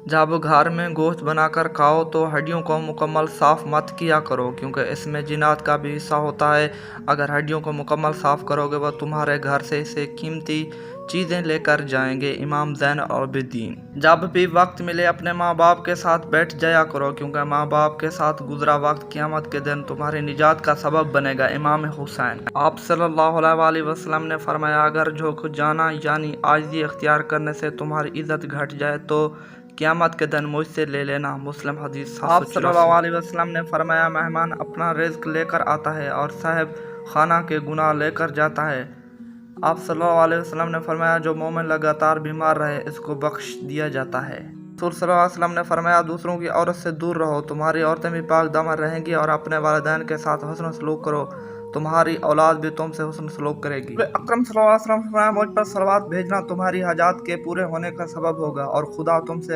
जब घर में गोश्त बनाकर खाओ तो हड्डियों को मुकम्मल साफ मत किया करो, क्योंकि इसमें जिन्नात का भी हिस्सा होता है। अगर हड्डियों को मुकम्मल साफ करोगे वह तुम्हारे घर से कीमती चीज़ें लेकर जाएंगे। इमाम ज़ैन आबिदीन। जब भी वक्त मिले अपने माँ बाप के साथ बैठ जाया करो, क्योंकि माँ बाप के साथ गुजरा वक्त क़यामत के दिन तुम्हारी निजात का सबब बनेगा। इमाम हुसैन। आप सल्लल्लाहु अलैहि वसल्लम ने फरमाया, अगर झुक जाना यानी आजिज़ी इख्तियार करने से तुम्हारी इज्जत घट जाए तो क़यामत के दिन मुझसे ले लेना। मुस्लिम हदीस। आप सल्लल्लाहु अलैहि वसल्लम ने फरमाया, मेहमान अपना रिज़्क लेकर आता है और साहिब खाना के गुनाह लेकर जाता है। आप सल्लल्लाहु अलैहि वसल्लम ने फरमाया, जो मोमिन लगातार बीमार रहे इसको बख्श दिया जाता है। रसूल सल्लल्लाहु अलैहि वसल्लम ने फरमाया, दूसरों की औरत से दूर रहो, तुम्हारी औरतें भी पाक दामन रहेंगी, और अपने वालिदैन के साथ हुस्न सलूक करो, तुम्हारी औलाद भी तुमसे हुस्न सलूक करेगी। अकरम सल्लल्लाहु अलैहि वसल्लम ने फरमाया, मुझ पर सलवात भेजना तुम्हारी हाजात के पूरे होने का सबब होगा और खुदा तुमसे